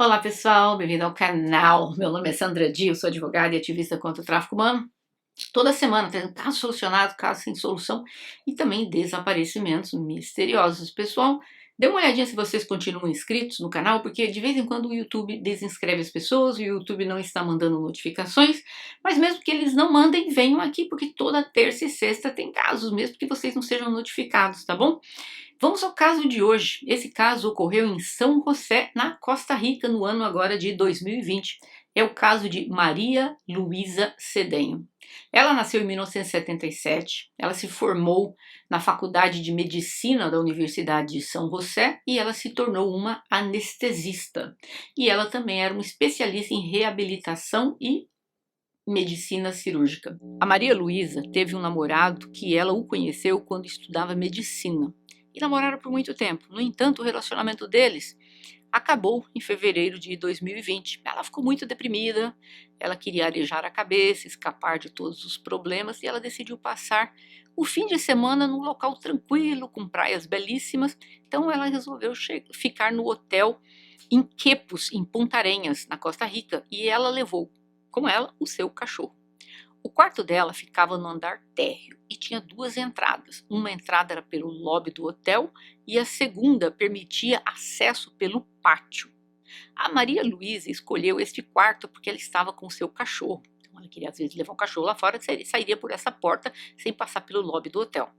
Olá pessoal, bem-vindo ao canal. Meu nome é Sandra Dio, sou advogada e ativista contra o tráfico humano. Toda semana tendo casos solucionados, casos sem solução e também desaparecimentos misteriosos. Pessoal, dê uma olhadinha se vocês continuam inscritos no canal, porque de vez em quando o YouTube desinscreve as pessoas, o YouTube não está mandando notificações, mas mesmo que eles não mandem, venham aqui, porque toda terça e sexta tem casos, mesmo que vocês não sejam notificados, tá bom? Vamos ao caso de hoje. Esse caso ocorreu em São José, na Costa Rica, no ano agora de 2020. É o caso de Maria Luísa Cedenho. Ela nasceu em 1977, ela se formou na Faculdade de Medicina da Universidade de São José e ela se tornou uma anestesista. E ela também era uma especialista em reabilitação e medicina cirúrgica. A Maria Luísa teve um namorado que ela o conheceu quando estudava medicina e namoraram por muito tempo. No entanto, o relacionamento deles acabou em fevereiro de 2020. Ela ficou muito deprimida, ela queria arejar a cabeça, escapar de todos os problemas e ela decidiu passar o fim de semana num local tranquilo, com praias belíssimas. Então ela resolveu ficar no hotel em Quepos, em Punta Arenas, na Costa Rica, e ela levou com ela o seu cachorro. O quarto dela ficava no andar térreo e tinha duas entradas. Uma entrada era pelo lobby do hotel e a segunda permitia acesso pelo pátio. A Maria Luísa escolheu este quarto porque ela estava com o seu cachorro. Então ela queria às vezes levar o cachorro lá fora e sairia por essa porta sem passar pelo lobby do hotel.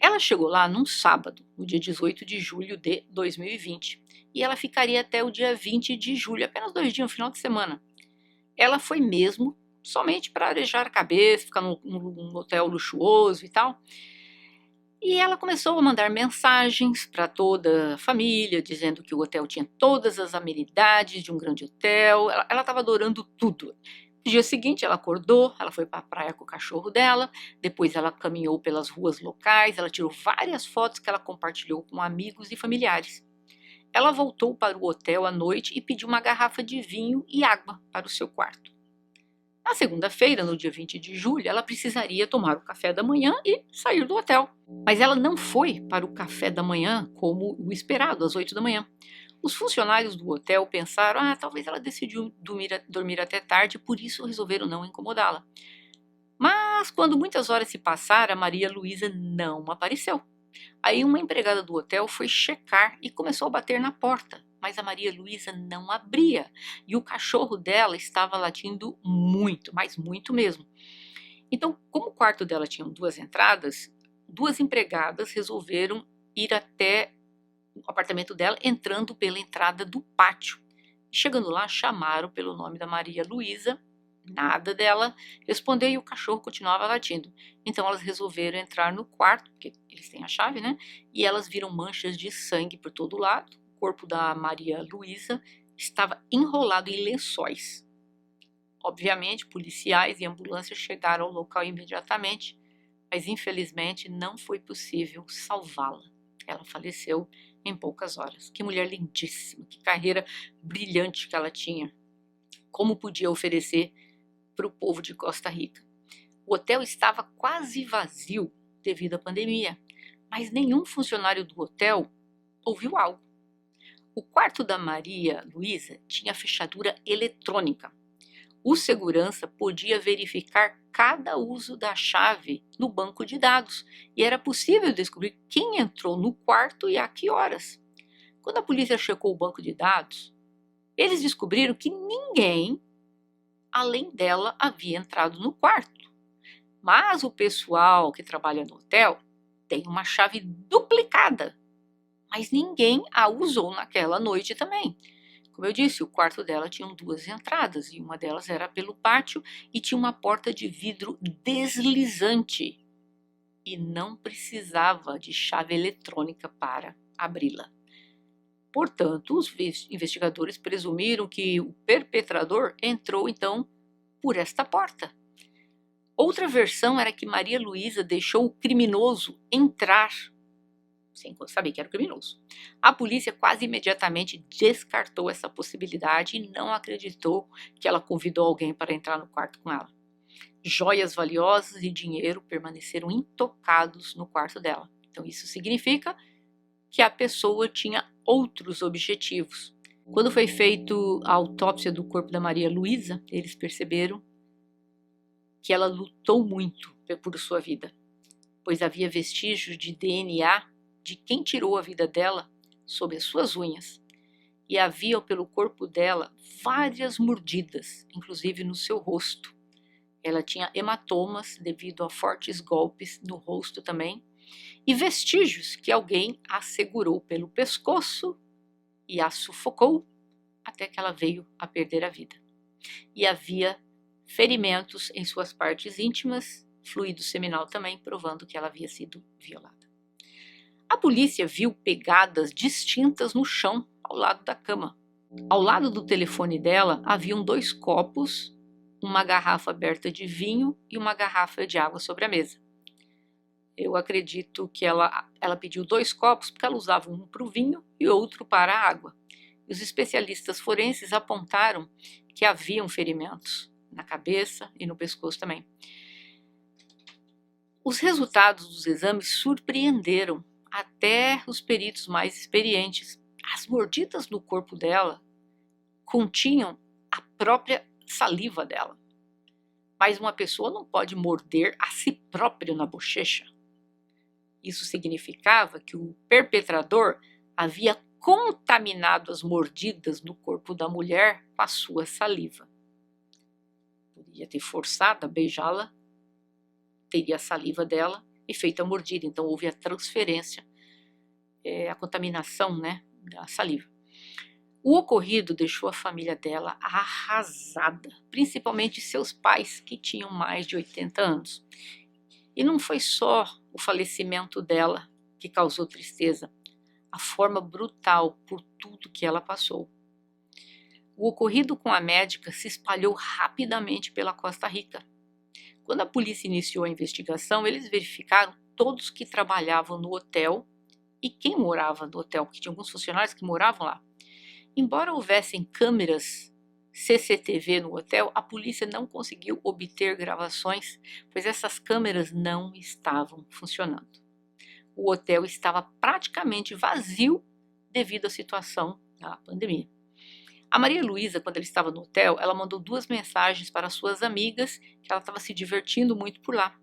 Ela chegou lá num sábado, no dia 18 de julho de 2020, e ela ficaria até o dia 20 de julho, apenas 2 dias, um final de semana. Ela foi mesmo somente para arejar a cabeça, ficar num hotel luxuoso e tal. E ela começou a mandar mensagens para toda a família, dizendo que o hotel tinha todas as amenidades de um grande hotel. Ela estava adorando tudo. No dia seguinte, ela acordou, ela foi para a praia com o cachorro dela, depois ela caminhou pelas ruas locais, ela tirou várias fotos que ela compartilhou com amigos e familiares. Ela voltou para o hotel à noite e pediu uma garrafa de vinho e água para o seu quarto. Na segunda-feira, no dia 20 de julho, ela precisaria tomar o café da manhã e sair do hotel. Mas ela não foi para o café da manhã como o esperado, às 8 da manhã. Os funcionários do hotel pensaram, talvez ela decidiu dormir até tarde, por isso resolveram não incomodá-la. Mas quando muitas horas se passaram, a Maria Luísa não apareceu. Aí uma empregada do hotel foi checar e começou a bater na porta, mas a Maria Luísa não abria e o cachorro dela estava latindo muito, mas muito mesmo. Então, como o quarto dela tinha duas entradas, duas empregadas resolveram ir até o apartamento dela, entrando pela entrada do pátio. Chegando lá, chamaram pelo nome da Maria Luísa, nada dela responder e o cachorro continuava latindo. Então elas resolveram entrar no quarto, porque eles têm a chave, né? E elas viram manchas de sangue por todo lado. O corpo da Maria Luísa estava enrolado em lençóis. Obviamente, policiais e ambulâncias chegaram ao local imediatamente, mas infelizmente não foi possível salvá-la. Ela faleceu em poucas horas. Que mulher lindíssima, que carreira brilhante que ela tinha. Como podia oferecer para o povo de Costa Rica. O hotel estava quase vazio devido à pandemia, mas nenhum funcionário do hotel ouviu algo. O quarto da Maria Luísa tinha fechadura eletrônica. O segurança podia verificar cada uso da chave no banco de dados e era possível descobrir quem entrou no quarto e a que horas. Quando a polícia checou o banco de dados, eles descobriram que ninguém além dela havia entrado no quarto. Mas o pessoal que trabalha no hotel tem uma chave duplicada, mas ninguém a usou naquela noite também. Como eu disse, o quarto dela tinha duas entradas e uma delas era pelo pátio e tinha uma porta de vidro deslizante e não precisava de chave eletrônica para abri-la. Portanto, os investigadores presumiram que o perpetrador entrou então por esta porta. Outra versão era que Maria Luísa deixou o criminoso entrar, sem saber que era o criminoso. A polícia quase imediatamente descartou essa possibilidade e não acreditou que ela convidou alguém para entrar no quarto com ela. Joias valiosas e dinheiro permaneceram intocados no quarto dela. Então isso significa que a pessoa tinha outros objetivos. Quando foi feita a autópsia do corpo da Maria Luísa, eles perceberam que ela lutou muito por sua vida, pois havia vestígios de DNA de quem tirou a vida dela sob as suas unhas, e havia pelo corpo dela várias mordidas, inclusive no seu rosto. Ela tinha hematomas devido a fortes golpes no rosto também, e vestígios que alguém a segurou pelo pescoço e a sufocou até que ela veio a perder a vida. E havia ferimentos em suas partes íntimas, fluido seminal também, provando que ela havia sido violada. A polícia viu pegadas distintas no chão ao lado da cama. Ao lado do telefone dela haviam 2 copos, uma garrafa aberta de vinho e uma garrafa de água sobre a mesa. Eu acredito que ela pediu 2 copos porque ela usava um para o vinho e outro para a água. Os especialistas forenses apontaram que haviam ferimentos na cabeça e no pescoço também. Os resultados dos exames surpreenderam até os peritos mais experientes. As mordidas no corpo dela continham a própria saliva dela. Mas uma pessoa não pode morder a si própria na bochecha. Isso significava que o perpetrador havia contaminado as mordidas no corpo da mulher com a sua saliva. Podia ter forçado a beijá-la, teria a saliva dela e feito a mordida. Então houve a transferência, a contaminação, da saliva. O ocorrido deixou a família dela arrasada, principalmente seus pais, que tinham mais de 80 anos. E não foi só o falecimento dela que causou tristeza, a forma brutal por tudo que ela passou. O ocorrido com a médica se espalhou rapidamente pela Costa Rica. Quando a polícia iniciou a investigação, eles verificaram todos que trabalhavam no hotel e quem morava no hotel, porque tinha alguns funcionários que moravam lá. Embora houvessem câmeras CCTV no hotel, a polícia não conseguiu obter gravações, pois essas câmeras não estavam funcionando. O hotel estava praticamente vazio devido à situação da pandemia. A Maria Luísa, quando ela estava no hotel, ela mandou 2 mensagens para suas amigas que ela estava se divertindo muito por lá.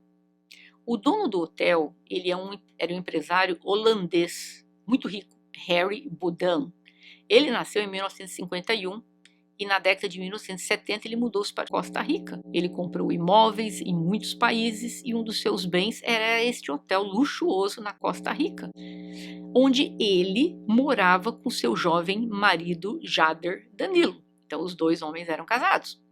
O dono do hotel, ele era um empresário holandês, muito rico, Harry Boudin. Ele nasceu em 1951 e na década de 1970 ele mudou-se para Costa Rica. Ele comprou imóveis em muitos países e um dos seus bens era este hotel luxuoso na Costa Rica, onde ele morava com seu jovem marido Jader Danilo. Então os 2 homens eram casados.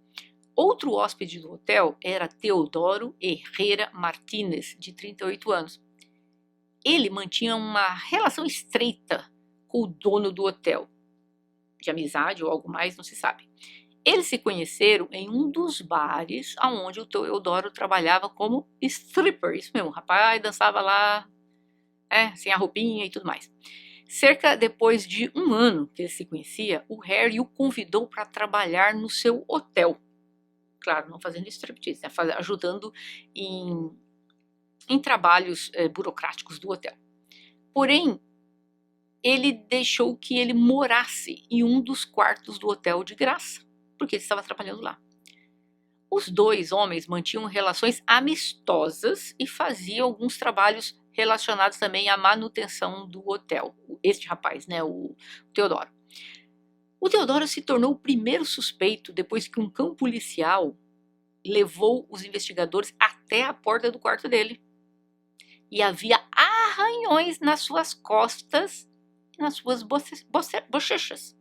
Outro hóspede do hotel era Teodoro Herrera Martínez, de 38 anos. Ele mantinha uma relação estreita com o dono do hotel, de amizade ou algo mais, não se sabe. Eles se conheceram em um dos bares onde o Teodoro trabalhava como stripper, isso mesmo, o rapaz dançava lá, sem a roupinha e tudo mais. Cerca depois de 1 ano que ele se conhecia, o Harry o convidou para trabalhar no seu hotel. Claro, não fazendo striptease, ajudando em trabalhos burocráticos do hotel. Porém, ele deixou que ele morasse em um dos quartos do hotel de graça, porque ele estava trabalhando lá. Os 2 homens mantinham relações amistosas e faziam alguns trabalhos relacionados também à manutenção do hotel. Este rapaz, o Teodoro. O Teodoro se tornou o primeiro suspeito depois que um cão policial levou os investigadores até a porta do quarto dele. E havia arranhões nas suas costas e nas suas bochechas,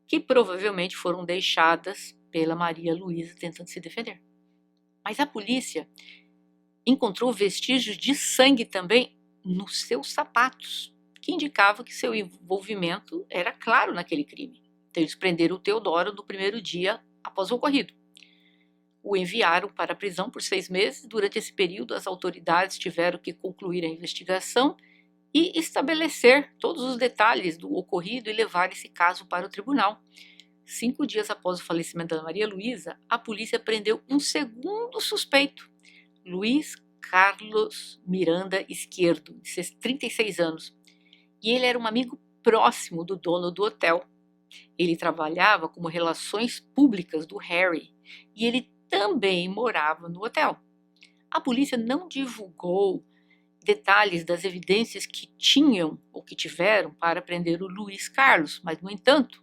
que provavelmente foram deixadas pela Maria Luísa tentando se defender. Mas a polícia encontrou vestígios de sangue também nos seus sapatos, que indicava que seu envolvimento era claro naquele crime. Então eles prenderam o Teodoro no primeiro dia após o ocorrido. O enviaram para a prisão por 6 meses. Durante esse período, as autoridades tiveram que concluir a investigação e estabelecer todos os detalhes do ocorrido e levar esse caso para o tribunal. 5 dias após o falecimento da Maria Luísa, a polícia prendeu um segundo suspeito, Luiz Carlos Miranda Izquierdo, de 36 anos. E ele era um amigo próximo do dono do hotel. Ele trabalhava como relações públicas do Harry e ele também morava no hotel. A polícia não divulgou detalhes das evidências que tinham ou que tiveram para prender o Luiz Carlos, mas, no entanto,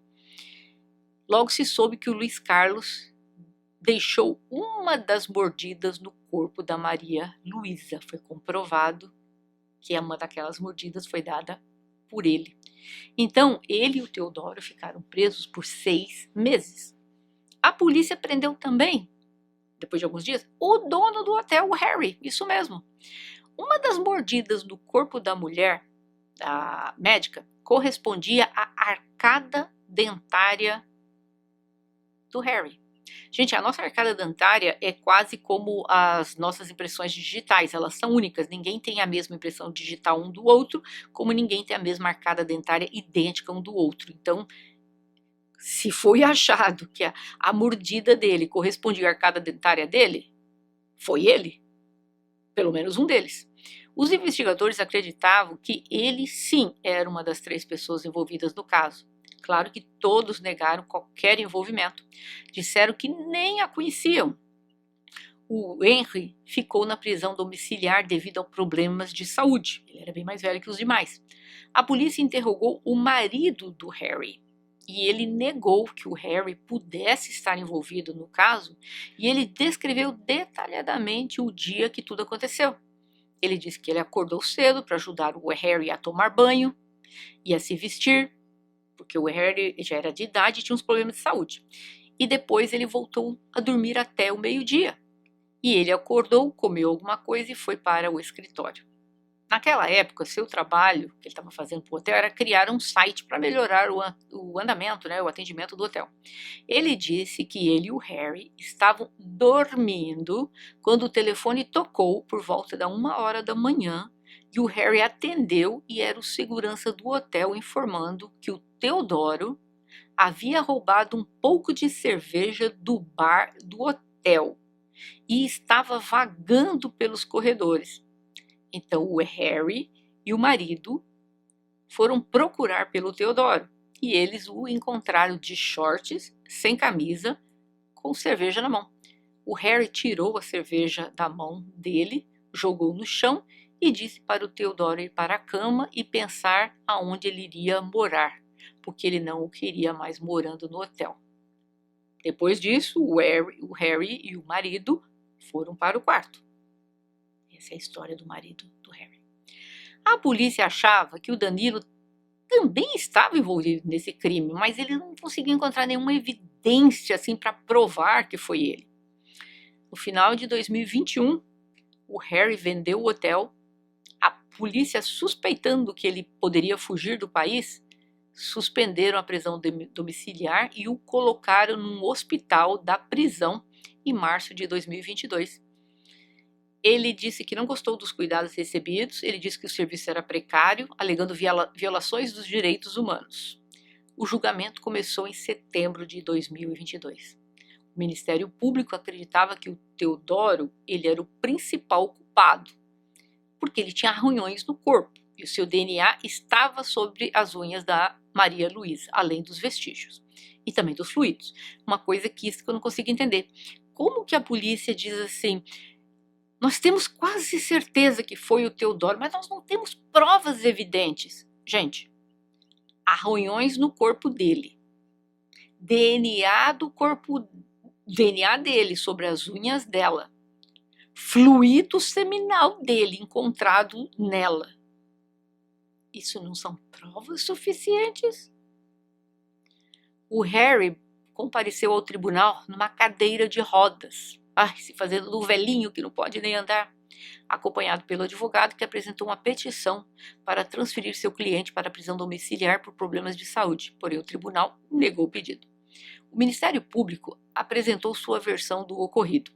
logo se soube que o Luiz Carlos deixou uma das mordidas no corpo da Maria Luísa. Foi comprovado que uma daquelas mordidas foi dada por ele. Então, ele e o Teodoro ficaram presos por 6 meses. A polícia prendeu também, depois de alguns dias, o dono do hotel, o Harry, isso mesmo. Uma das mordidas no corpo da mulher, da médica, correspondia à arcada dentária do Harry. Gente, a nossa arcada dentária é quase como as nossas impressões digitais, elas são únicas, ninguém tem a mesma impressão digital um do outro, como ninguém tem a mesma arcada dentária idêntica um do outro. Então, se foi achado que a mordida dele correspondia à arcada dentária dele, foi ele, pelo menos um deles. Os investigadores acreditavam que ele sim era uma das 3 pessoas envolvidas no caso. Claro que todos negaram qualquer envolvimento. Disseram que nem a conheciam. O Henry ficou na prisão domiciliar devido a problemas de saúde. Ele era bem mais velho que os demais. A polícia interrogou o marido do Harry e ele negou que o Harry pudesse estar envolvido no caso e ele descreveu detalhadamente o dia que tudo aconteceu. Ele disse que ele acordou cedo para ajudar o Harry a tomar banho e a se vestir, porque o Harry já era de idade e tinha uns problemas de saúde. E depois ele voltou a dormir até o meio-dia. E ele acordou, comeu alguma coisa e foi para o escritório. Naquela época, seu trabalho que ele estava fazendo para o hotel era criar um site para melhorar o andamento, o atendimento do hotel. Ele disse que ele e o Harry estavam dormindo quando o telefone tocou por volta da 1h da manhã e o Harry atendeu e era o segurança do hotel informando que o Teodoro havia roubado um pouco de cerveja do bar do hotel e estava vagando pelos corredores. Então o Harry e o marido foram procurar pelo Teodoro e eles o encontraram de shorts, sem camisa, com cerveja na mão. O Harry tirou a cerveja da mão dele, jogou no chão e disse para o Teodoro ir para a cama e pensar aonde ele iria morar, porque ele não o queria mais morando no hotel. Depois disso, o Harry e o marido foram para o quarto. Essa é a história do marido do Harry. A polícia achava que o Danilo também estava envolvido nesse crime, mas ele não conseguia encontrar nenhuma evidência assim para provar que foi ele. No final de 2021, o Harry vendeu o hotel. A polícia, suspeitando que ele poderia fugir do país, suspenderam a prisão domiciliar e o colocaram num hospital da prisão em março de 2022. Ele disse que não gostou dos cuidados recebidos, ele disse que o serviço era precário, alegando violações dos direitos humanos. O julgamento começou em setembro de 2022. O Ministério Público acreditava que o Teodoro ele era o principal culpado, porque ele tinha arranhões no corpo e o seu DNA estava sobre as unhas da Maria Luísa, além dos vestígios e também dos fluidos. Uma coisa que eu não consigo entender. Como que a polícia diz assim, nós temos quase certeza que foi o Teodoro, mas nós não temos provas evidentes. Gente, arranhões no corpo dele, DNA dele sobre as unhas dela, fluido seminal dele encontrado nela. Isso não são provas suficientes? O Harry compareceu ao tribunal numa cadeira de rodas, se fazendo do velhinho que não pode nem andar, acompanhado pelo advogado que apresentou uma petição para transferir seu cliente para a prisão domiciliar por problemas de saúde, porém o tribunal negou o pedido. O Ministério Público apresentou sua versão do ocorrido.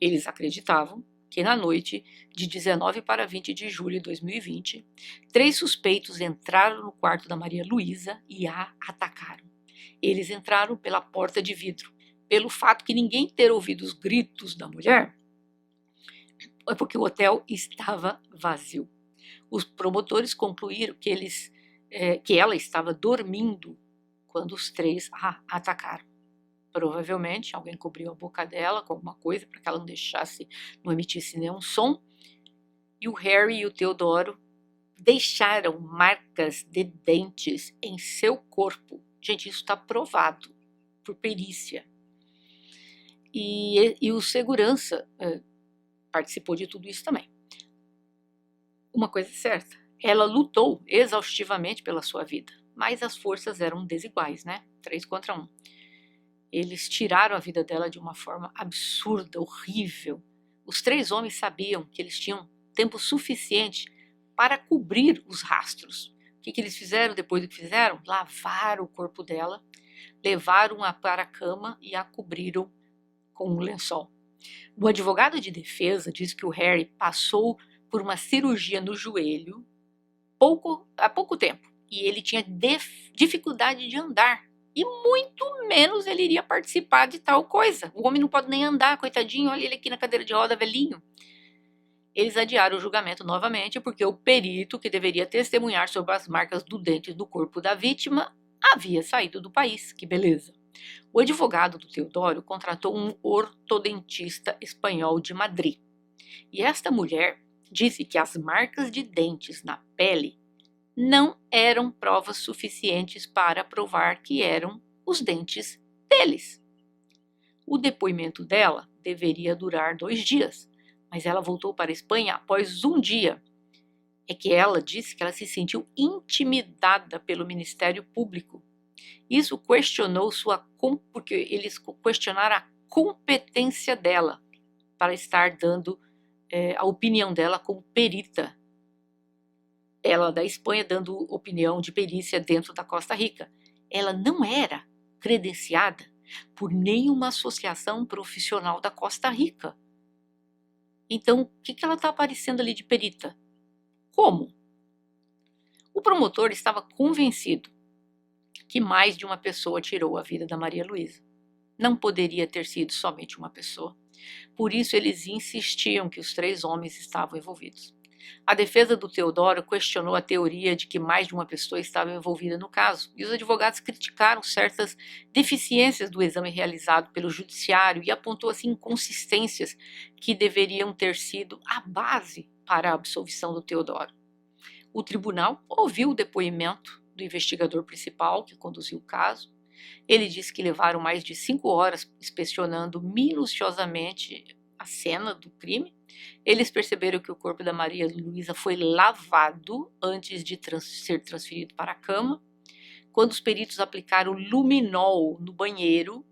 Eles acreditavam que na noite de 19 para 20 de julho de 2020, 3 suspeitos entraram no quarto da Maria Luísa e a atacaram. Eles entraram pela porta de vidro. Pelo fato que ninguém ter ouvido os gritos da mulher, é porque o hotel estava vazio. Os promotores concluíram que ela estava dormindo quando os três a atacaram. Provavelmente alguém cobriu a boca dela com alguma coisa para que ela não emitisse nenhum som. E o Harry e o Teodoro deixaram marcas de dentes em seu corpo. Gente, isso está provado por perícia. E o segurança participou de tudo isso também. Uma coisa é certa, ela lutou exaustivamente pela sua vida, mas as forças eram desiguais, né? 3 contra 1. Eles tiraram a vida dela de uma forma absurda, horrível. Os 3 homens sabiam que eles tinham tempo suficiente para cobrir os rastros. O que eles fizeram depois do que fizeram? Lavaram o corpo dela, levaram-a para a cama e a cobriram com um lençol. O advogado de defesa diz que o Harry passou por uma cirurgia no joelho há pouco tempo e ele tinha dificuldade de andar e muito menos ele iria participar de tal coisa. O homem não pode nem andar, coitadinho, olha ele aqui na cadeira de roda, velhinho. Eles adiaram o julgamento novamente porque o perito que deveria testemunhar sobre as marcas do dente do corpo da vítima havia saído do país. Que beleza! O advogado do Teodoro contratou um ortodontista espanhol de Madrid. E esta mulher disse que as marcas de dentes na pele não eram provas suficientes para provar que eram os dentes deles. O depoimento dela deveria durar 2 dias, mas ela voltou para a Espanha após 1 dia. É que ela disse que ela se sentiu intimidada pelo Ministério Público. Isso questionou porque eles questionaram a competência dela para estar dando a opinião dela como perita. Ela da Espanha dando opinião de perícia dentro da Costa Rica. Ela não era credenciada por nenhuma associação profissional da Costa Rica. Então, o que ela está aparecendo ali de perita? Como? O promotor estava convencido que mais de uma pessoa tirou a vida da Maria Luísa. Não poderia ter sido somente uma pessoa. Por isso, eles insistiam que os 3 homens estavam envolvidos. A defesa do Teodoro questionou a teoria de que mais de uma pessoa estava envolvida no caso, e os advogados criticaram certas deficiências do exame realizado pelo judiciário e apontou assim inconsistências que deveriam ter sido a base para a absolvição do Teodoro. O tribunal ouviu o depoimento do investigador principal que conduziu o caso. Ele disse que levaram mais de 5 horas inspecionando minuciosamente a cena do crime. Eles perceberam que o corpo da Maria Luísa foi lavado antes de ser transferido para a cama. Quando os peritos aplicaram luminol no banheiro,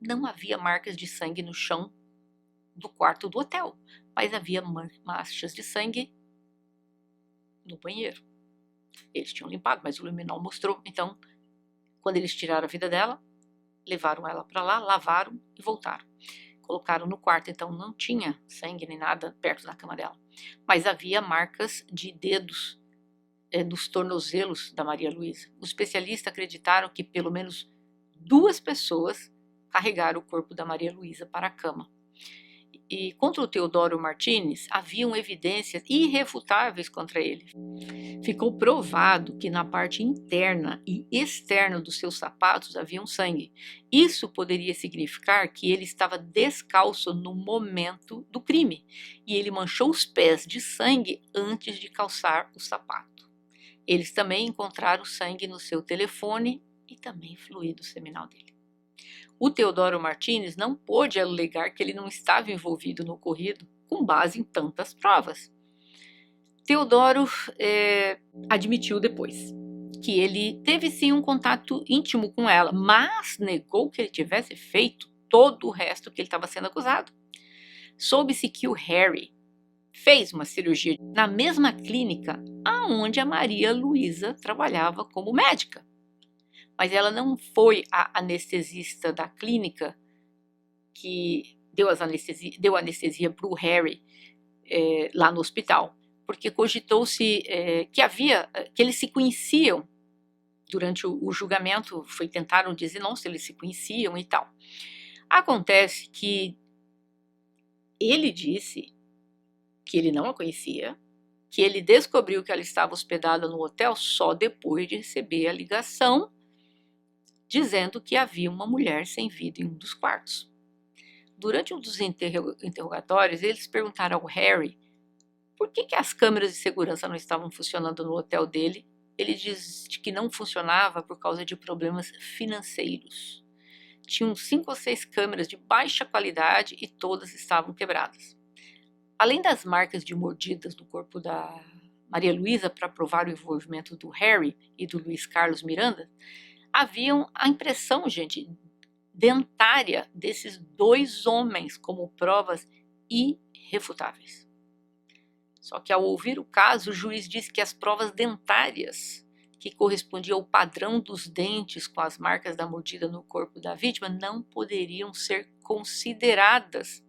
não havia marcas de sangue no chão do quarto do hotel, mas havia manchas de sangue no banheiro. Eles tinham limpado, mas o luminol mostrou. Então, quando eles tiraram a vida dela, levaram ela para lá, lavaram e voltaram. Colocaram no quarto, então não tinha sangue nem nada perto da cama dela. Mas havia marcas de dedos nos tornozelos da Maria Luísa. Os especialistas acreditaram que pelo menos 2 pessoas carregaram o corpo da Maria Luísa para a cama. E contra o Teodoro Martínez, haviam evidências irrefutáveis contra ele. Ficou provado que na parte interna e externa dos seus sapatos havia sangue. Isso poderia significar que ele estava descalço no momento do crime e ele manchou os pés de sangue antes de calçar o sapato. Eles também encontraram sangue no seu telefone e também fluido seminal dele. O Teodoro Martínez não pôde alegar que ele não estava envolvido no ocorrido com base em tantas provas. Teodoro admitiu depois que ele teve sim um contato íntimo com ela, mas negou que ele tivesse feito todo o resto que ele estava sendo acusado. Soube-se que o Harry fez uma cirurgia na mesma clínica aonde a Maria Luísa trabalhava como médica. Mas ela não foi a anestesista da clínica que deu anestesia para o Harry lá no hospital, porque cogitou-se que eles se conheciam. Durante o julgamento tentaram dizer não se eles se conheciam e tal. Acontece que ele disse que ele não a conhecia, que ele descobriu que ela estava hospedada no hotel só depois de receber a ligação dizendo que havia uma mulher sem vida em um dos quartos. Durante um dos interrogatórios, eles perguntaram ao Harry por que as câmeras de segurança não estavam funcionando no hotel dele. Ele disse que não funcionava por causa de problemas financeiros. Tinham 5 ou 6 câmeras de baixa qualidade e todas estavam quebradas. Além das marcas de mordidas no corpo da Maria Luísa para provar o envolvimento do Harry e do Luiz Carlos Miranda, haviam a impressão, gente, dentária desses 2 homens como provas irrefutáveis. Só que ao ouvir o caso, o juiz disse que as provas dentárias, que correspondiam ao padrão dos dentes com as marcas da mordida no corpo da vítima, não poderiam ser consideradas,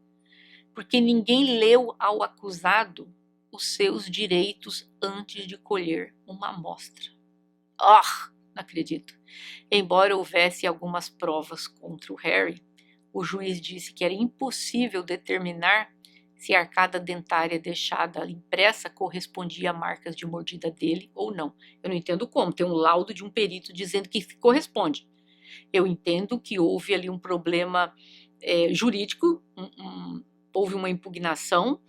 porque ninguém leu ao acusado os seus direitos antes de colher uma amostra. Não acredito. Embora houvesse algumas provas contra o Harry, o juiz disse que era impossível determinar se a arcada dentária deixada impressa correspondia a marcas de mordida dele ou não. Eu não entendo como. Tem um laudo de um perito dizendo que corresponde. Eu entendo que houve ali um problema jurídico, houve uma impugnação,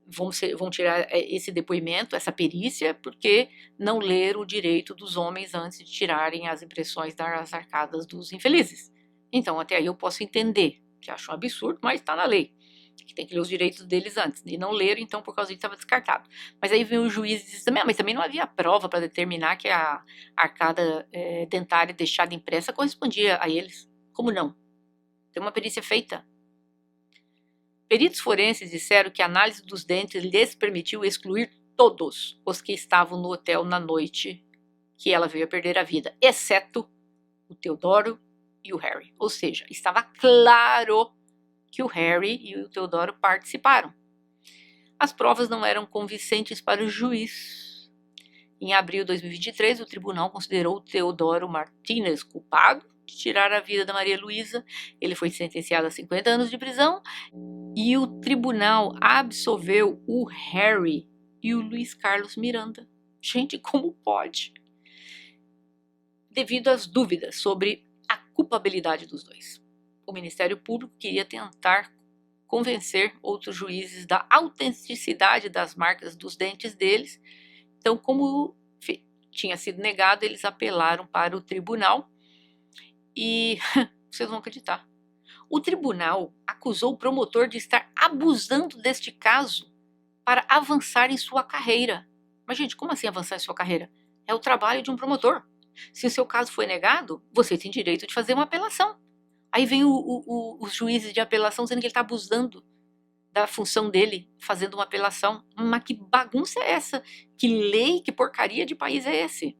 vão tirar esse depoimento, essa perícia, porque não leram o direito dos homens antes de tirarem as impressões das arcadas dos infelizes. Então, até aí eu posso entender, que acho um absurdo, mas está na lei, que tem que ler os direitos deles antes, e não leram, então por causa disso estava descartado. Mas aí vem o juiz e diz também, mas também não havia prova para determinar que a arcada dentária deixada impressa correspondia a eles. Como não? Tem uma perícia feita. Peritos forenses disseram que a análise dos dentes lhes permitiu excluir todos os que estavam no hotel na noite que ela veio a perder a vida, exceto o Teodoro e o Harry. Ou seja, estava claro que o Harry e o Teodoro participaram. As provas não eram convincentes para o juiz. Em abril de 2023, o tribunal considerou o Teodoro Martínez culpado de tirar a vida da Maria Luísa. Ele foi sentenciado a 50 anos de prisão e o tribunal absolveu o Harry e o Luiz Carlos Miranda. Gente, como pode? Devido às dúvidas sobre a culpabilidade dos dois. O Ministério Público queria tentar convencer outros juízes da autenticidade das marcas dos dentes deles. Então, como tinha sido negado, eles apelaram para o tribunal e vocês vão acreditar. O tribunal acusou o promotor de estar abusando deste caso para avançar em sua carreira. Mas, gente, como assim avançar em sua carreira? É o trabalho de um promotor. Se o seu caso foi negado, você tem direito de fazer uma apelação. Aí vem os juízes de apelação dizendo que ele está abusando da função dele, fazendo uma apelação. Mas que bagunça é essa? Que lei, que porcaria de país é esse?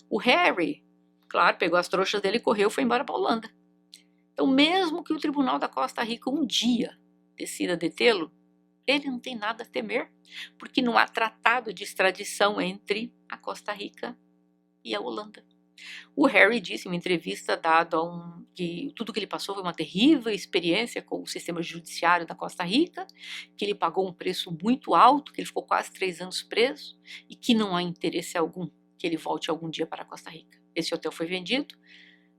O Harry, claro, pegou as trouxas dele e correu, foi embora para a Holanda. Então, mesmo que o Tribunal da Costa Rica um dia decida detê-lo, ele não tem nada a temer, porque não há tratado de extradição entre a Costa Rica e a Holanda. O Harry disse em uma entrevista dada que tudo que ele passou foi uma terrível experiência com o sistema judiciário da Costa Rica, que ele pagou um preço muito alto, que ele ficou quase 3 anos preso e que não há interesse algum que ele volte algum dia para a Costa Rica. Esse hotel foi vendido,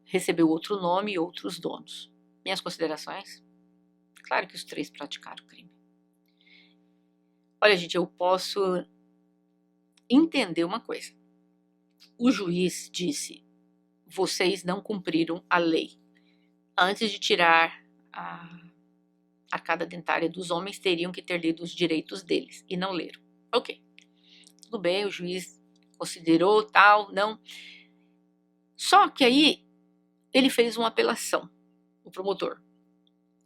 recebeu outro nome e outros donos. Minhas considerações? Claro que os 3 praticaram o crime. Olha, gente, eu posso entender uma coisa. O juiz disse: vocês não cumpriram a lei. Antes de tirar a arcada dentária dos homens, teriam que ter lido os direitos deles e não leram. Ok, tudo bem, o juiz considerou tal, não. Só que aí ele fez uma apelação, o promotor.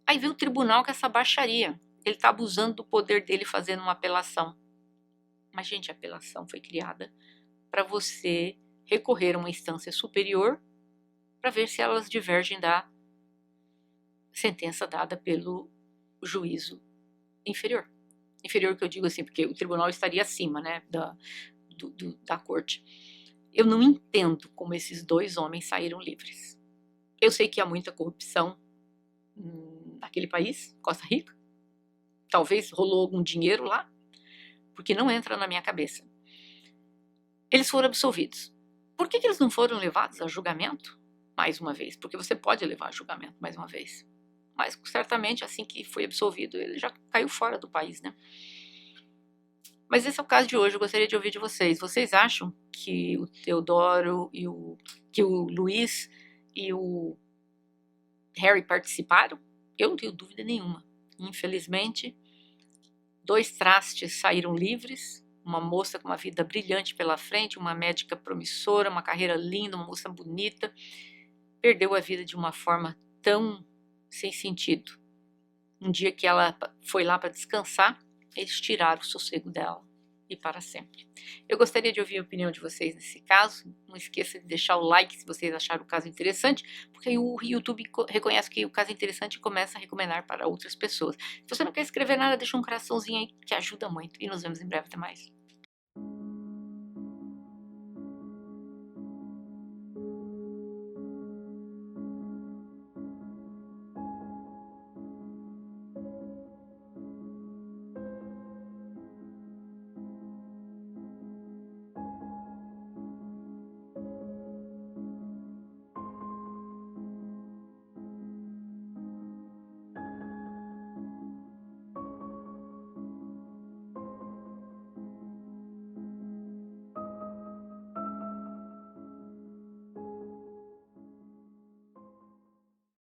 Aí veio o tribunal com essa baixaria. Ele está abusando do poder dele fazendo uma apelação. Mas, gente, a apelação foi criada para você recorrer a uma instância superior para ver se elas divergem da sentença dada pelo juízo inferior. Inferior que eu digo assim, porque o tribunal estaria acima, né, da corte. Eu não entendo como esses 2 homens saíram livres. Eu sei que há muita corrupção naquele país, Costa Rica. Talvez rolou algum dinheiro lá, porque não entra na minha cabeça. Eles foram absolvidos. Por que eles não foram levados a julgamento? mais uma vez, porque você pode levar a julgamento mais uma vez. Mas certamente assim que foi absolvido, ele já caiu fora do país, né? Mas esse é o caso de hoje, eu gostaria de ouvir de vocês. Vocês acham que o Teodoro e que o Luiz e o Harry participaram? Eu não tenho dúvida nenhuma. Infelizmente, 2 trastes saíram livres, uma moça com uma vida brilhante pela frente, uma médica promissora, uma carreira linda, uma moça bonita, perdeu a vida de uma forma tão sem sentido. Um dia que ela foi lá para descansar, eles tiraram o sossego dela, e para sempre. Eu gostaria de ouvir a opinião de vocês nesse caso. Não esqueça de deixar o like se vocês acharam o caso interessante, porque aí o YouTube reconhece que o caso é interessante e começa a recomendar para outras pessoas. Se você não quer escrever nada, deixa um coraçãozinho aí que ajuda muito. E nos vemos em breve. Até mais.